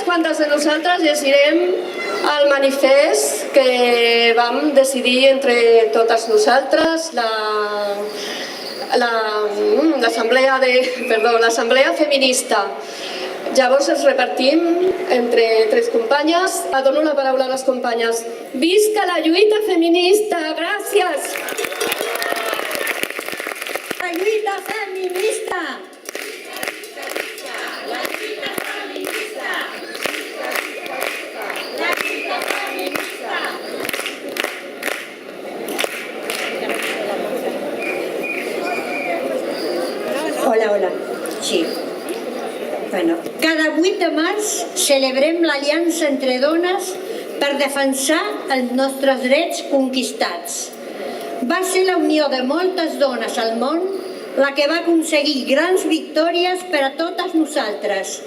quantes de nosaltres llegirem el manifest que vam decidir entre totes nosaltres, l'assemblea feminista. Llavors els repartim entre tres companyes. Dono la paraula a les companyes. Visca la lluita feminista! Gràcies! La lluita feminista! La lluita feminista! La lluita feminista! Hola, hola. Sí. Bueno, cada 8 de març celebrem l'aliança entre dones per defensar els nostres drets conquistats. Va ser la unió de moltes dones al món la que va aconseguir grans victòries per a totes nosaltres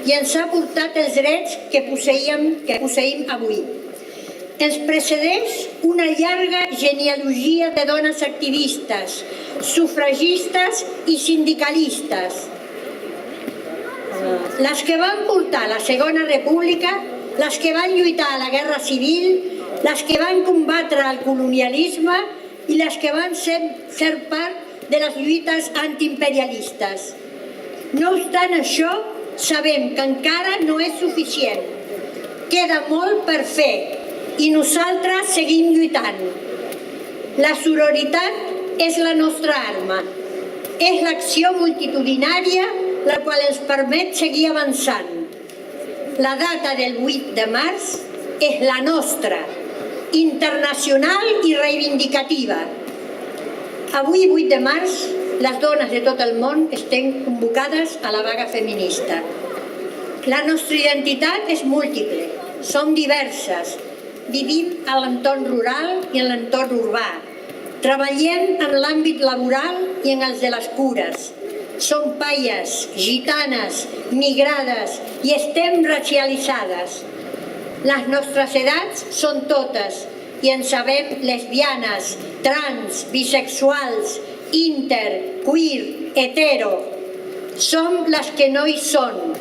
i ens ha portat els drets que posseïm avui. Ens precedeix una llarga genealogia de dones activistes, sufragistes i sindicalistes. Les que van portar la Segona República, les que van lluitar a la Guerra Civil, les que van combatre el colonialisme i les que van ser part de les lluites antiimperialistes. No obstant això, sabem que encara no és suficient. Queda molt per fer i nosaltres seguim lluitant. La sororitat és la nostra arma. És l'acció multitudinària la qual ens permet seguir avançant. La data del 8 de març és la nostra, internacional i reivindicativa. Avui, 8 de març, les dones de tot el món estem convocades a la vaga feminista. La nostra identitat és múltiple, som diverses, vivim a l'entorn rural i en l'entorn urbà, treballem en l'àmbit laboral i en els de les cures. Som paies, gitanes, migrades i estem racialitzades. Les nostres edats són totes i en sabem lesbianes, trans, bisexuals, inter, queer, hetero. Som les que no hi són.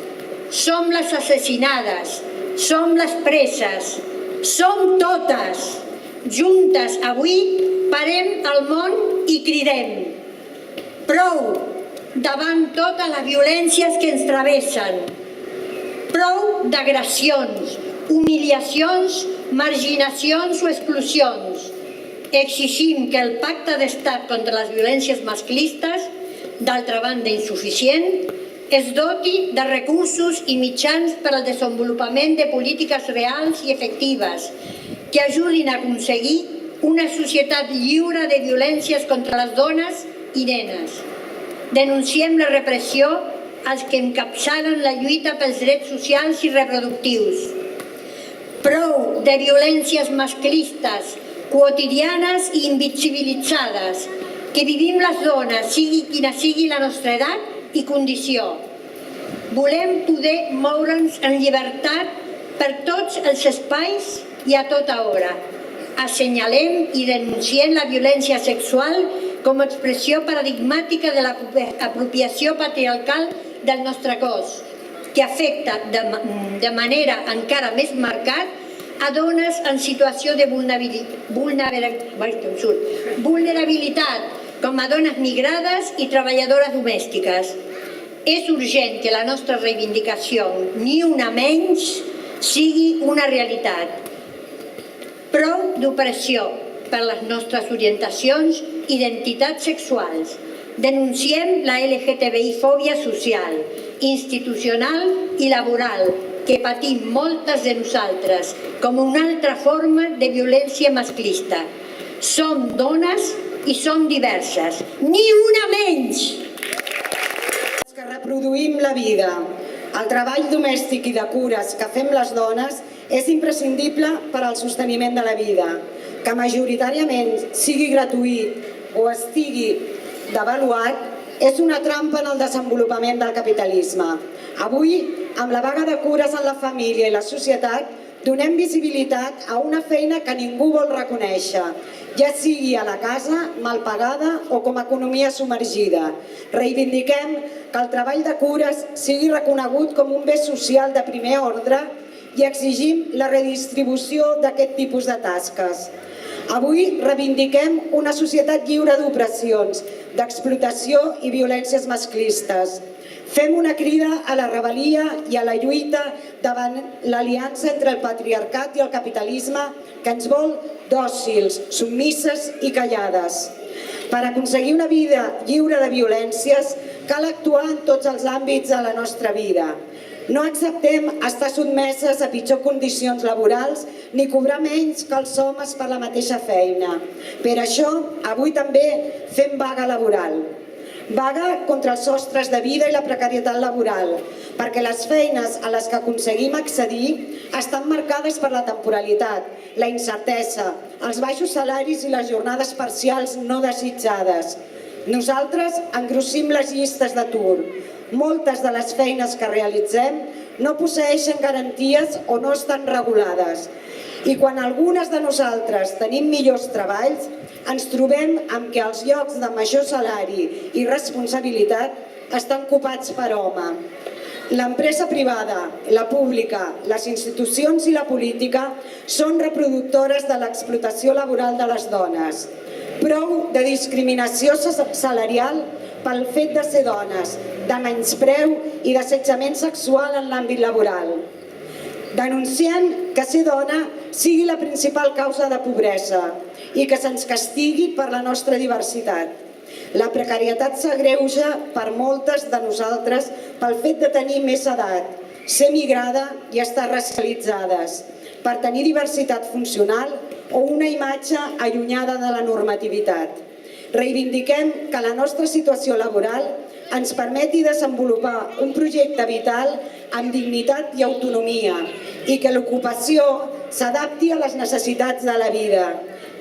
Som les assassinades. Som les preses. Som totes. Juntes avui parem el món i cridem. Prou davant totes les violències que ens travessen. Prou d'agressions, humiliacions, marginacions o exclusions. Exigim que el pacte d'estat contra les violències masclistes, d'altra banda insuficient, es doti de recursos i mitjans per al desenvolupament de polítiques reals i efectives que ajudin a aconseguir una societat lliure de violències contra les dones i nenes. Denunciem la repressió als que encapçalen la lluita pels drets socials i reproductius. Prou de violències masclistes, quotidianes i invisibilitzades, que vivim les dones, sigui quina sigui la nostra edat i condició. Volem poder moure'ns en llibertat per tots els espais i a tota hora. Assenyalem i denunciem la violència sexual com a expressió paradigmàtica de l'apropiació patriarcal del nostre cos, que afecta de manera encara més marcada a dones en situació de vulnerabilitat, com a dones migrades i treballadores domèstiques. És urgent que la nostra reivindicació, ni una menys, sigui una realitat. Prou d'opressió per les nostres orientacions i identitats sexuals. Denunciem la LGTBI-fòbia social, institucional i laboral que patim moltes de nosaltres com una altra forma de violència masclista. Som dones i som diverses. Ni una menys! Que reproduïm la vida. El treball domèstic i de cures que fem les dones és imprescindible per al sosteniment de la vida. Que majoritàriament sigui gratuït o estigui devaluat és una trampa en el desenvolupament del capitalisme. Avui, amb la vaga de cures en la família i la societat, donem visibilitat a una feina que ningú vol reconèixer, ja sigui a la casa, mal pagada o com a economia submergida. Reivindiquem que el treball de cures sigui reconegut com un bé social de primer ordre i exigim la redistribució d'aquest tipus de tasques. Avui reivindiquem una societat lliure d'opressions, d'explotació i violències masclistes. Fem una crida a la rebel·lia i a la lluita davant l'aliança entre el patriarcat i el capitalisme que ens vol dòcils, submisses i callades. Per aconseguir una vida lliure de violències cal actuar en tots els àmbits de la nostra vida. No acceptem estar sotmeses a pitjor condicions laborals ni cobrar menys que els homes per la mateixa feina. Per això, avui també fem vaga laboral. Vaga contra els sostres de vida i la precarietat laboral, perquè les feines a les que aconseguim accedir estan marcades per la temporalitat, la incertesa, els baixos salaris i les jornades parcials no desitjades. Nosaltres engrossim les llistes d'atur. Moltes de les feines que realitzem no posseeixen garanties o no estan regulades. I quan algunes de nosaltres tenim millors treballs, ens trobem amb que els llocs de major salari i responsabilitat estan ocupats per home. L'empresa privada, la pública, les institucions i la política són reproductores de l'explotació laboral de les dones. Prou de discriminació salarial pel fet de ser dones, de menyspreu i d'assetjament sexual en l'àmbit laboral. Denunciem que ser dona sigui la principal causa de pobresa i que se'ns castigui per la nostra diversitat. La precarietat s'agreuja per moltes de nosaltres pel fet de tenir més edat, ser migrada i estar racialitzades, per tenir diversitat funcional o una imatge allunyada de la normativitat. Reivindiquem que la nostra situació laboral ens permeti desenvolupar un projecte vital amb dignitat i autonomia i que l'ocupació s'adapti a les necessitats de la vida.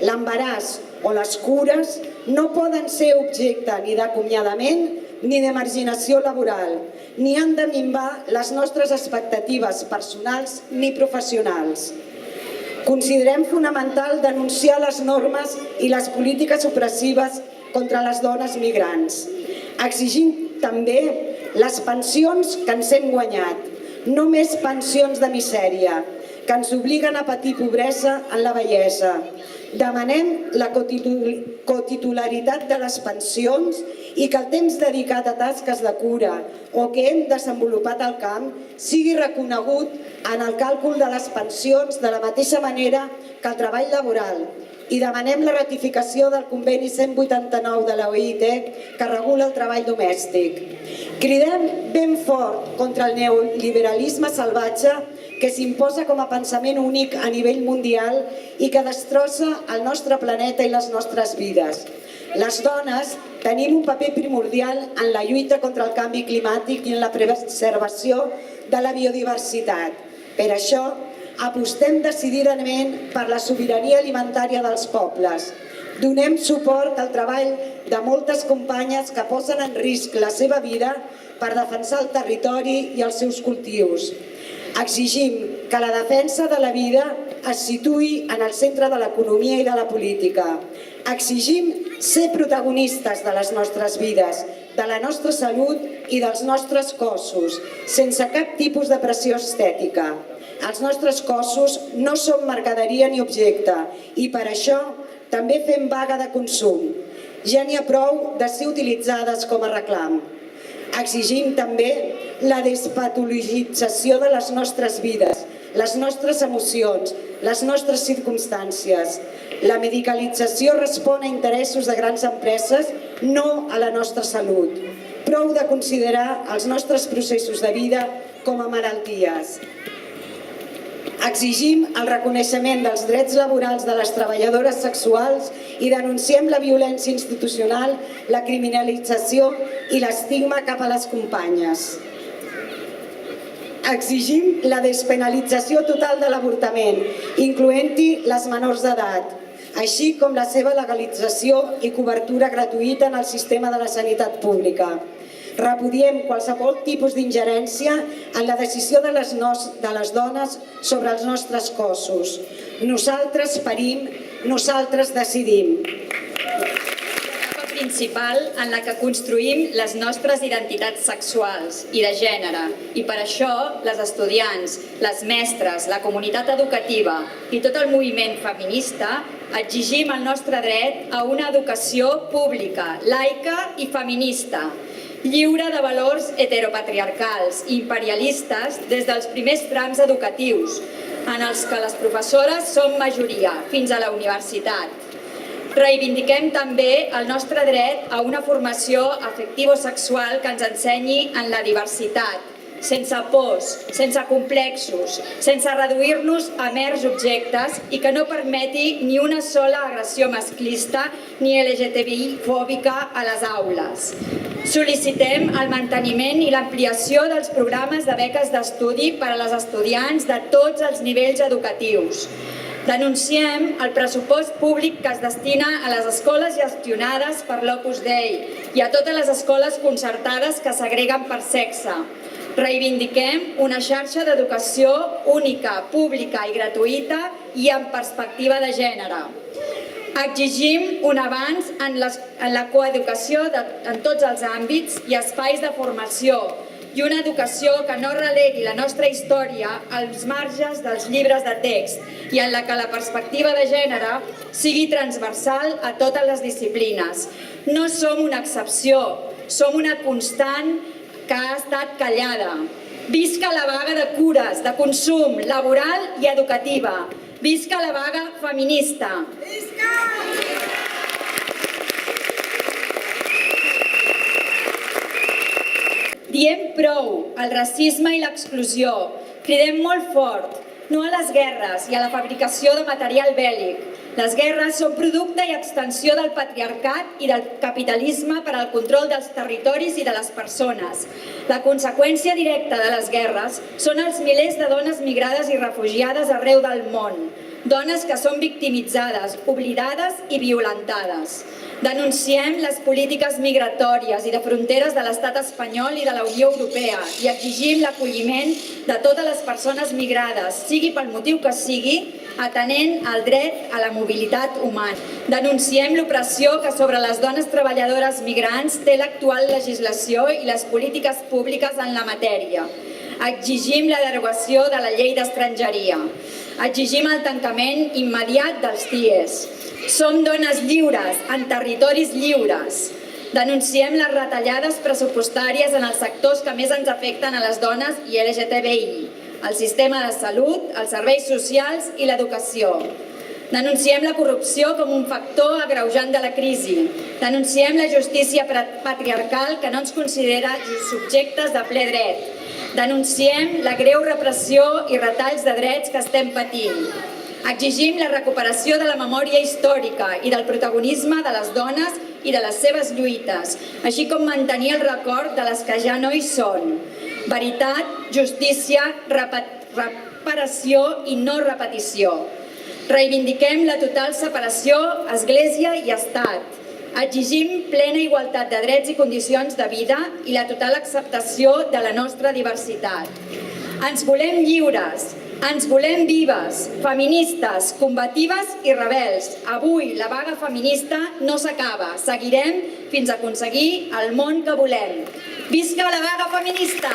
L'embaràs o les cures no poden ser objecte ni d'acomiadament ni de marginació laboral, ni han de minvar les nostres expectatives personals ni professionals. Considerem fonamental denunciar les normes i les polítiques opressives contra les dones migrants. Exigim també les pensions que ens hem guanyat, no més pensions de misèria, que ens obliguen a patir pobresa en la vellesa. Demanem la cotitularitat de les pensions i que el temps dedicat a tasques de cura o que hem desenvolupat al camp sigui reconegut en el càlcul de les pensions de la mateixa manera que el treball laboral. I demanem la ratificació del conveni 189 de la OIT que regula el treball domèstic. Cridem ben fort contra el neoliberalisme salvatge que s'imposa com a pensament únic a nivell mundial i que destrossa el nostre planeta i les nostres vides. Les dones tenim un paper primordial en la lluita contra el canvi climàtic i en la preservació de la biodiversitat. Per això, apostem decididament per la sobirania alimentària dels pobles. Donem suport al treball de moltes companyes que posen en risc la seva vida per defensar el territori i els seus cultius. Exigim que la defensa de la vida es situï en el centre de l'economia i de la política. Exigim ser protagonistes de les nostres vides, de la nostra salut i dels nostres cossos, sense cap tipus de pressió estètica. Els nostres cossos no són mercaderia ni objecte i per això també fem vaga de consum. Ja n'hi ha prou de ser utilitzades com a reclam. Exigim també la despatologització de les nostres vides, les nostres emocions, les nostres circumstàncies. La medicalització respon a interessos de grans empreses, no a la nostra salut. Prou de considerar els nostres processos de vida com a malalties. Exigim el reconeixement dels drets laborals de les treballadores sexuals i denunciem la violència institucional, la criminalització i l'estigma cap a les companyes. Exigim la despenalització total de l'avortament, incloent-hi les menors d'edat, així com la seva legalització i cobertura gratuïta en el sistema de la sanitat pública. Repudiem qualsevol tipus d'ingerència en la decisió de les dones sobre els nostres cossos. Nosaltres parim, nosaltres decidim. principal en la que construïm les nostres identitats sexuals i de gènere, i per això les estudiants, les mestres, la comunitat educativa i tot el moviment feminista exigim el nostre dret a una educació pública, laica i feminista, lliure de valors heteropatriarcals i imperialistes des dels primers trams educatius, en els que les professores són majoria, fins a la universitat. Reivindiquem també el nostre dret a una formació afectivo-sexual que ens ensenyi en la diversitat, sense pors, sense complexos, sense reduir-nos a mers objectes i que no permeti ni una sola agressió masclista ni LGTBI-fòbica a les aules. Sol·licitem el manteniment i l'ampliació dels programes de beques d'estudi per a les estudiants de tots els nivells educatius. Denunciem el pressupost públic que es destina a les escoles gestionades per l'Opus Dei i a totes les escoles concertades que segreguen per sexe. Reivindiquem una xarxa d'educació única, pública i gratuïta i amb perspectiva de gènere. Exigim un avanç en la coeducació en tots els àmbits i espais de formació i una educació que no relegui la nostra història als marges dels llibres de text i en la que la perspectiva de gènere sigui transversal a totes les disciplines. No som una excepció, som una constant que ha estat callada. Visca la vaga de cures, de consum, laboral i educativa. Visca la vaga feminista. Diem prou al racisme i l'exclusió. Cridem molt fort, no a les guerres i a la fabricació de material bèl·lic. Les guerres són producte i extensió del patriarcat i del capitalisme per al control dels territoris i de les persones. La conseqüència directa de les guerres són els milers de dones migrades i refugiades arreu del món. Dones que són victimitzades, oblidades i violentades. Denunciem les polítiques migratòries i de fronteres de l'Estat espanyol i de la Unió Europea i exigim l'acolliment de totes les persones migrades, sigui pel motiu que sigui, atenent al dret a la mobilitat humana. Denunciem l'opressió que sobre les dones treballadores migrants té l'actual legislació i les polítiques públiques en la matèria. Exigim la derogació de la llei d'estrangeria. Exigim el tancament immediat dels CIES. Som dones lliures, en territoris lliures. Denunciem les retallades pressupostàries en els sectors que més ens afecten a les dones i LGTBI, el sistema de salut, els serveis socials i l'educació. Denunciem la corrupció com un factor agreujant de la crisi. Denunciem la justícia patriarcal que no ens considera subjectes de ple dret. Denunciem la greu repressió i retalls de drets que estem patint. Exigim la recuperació de la memòria històrica i del protagonisme de les dones i de les seves lluites, així com mantenir el record de les que ja no hi són. Veritat, justícia, reparació i no repetició. Reivindiquem la total separació Església i Estat. Exigim plena igualtat de drets i condicions de vida i la total acceptació de la nostra diversitat. Ens volem lliures, ens volem vives, feministes, combatives i rebels. Avui la vaga feminista no s'acaba. Seguirem fins a aconseguir el món que volem. Visca la vaga feminista!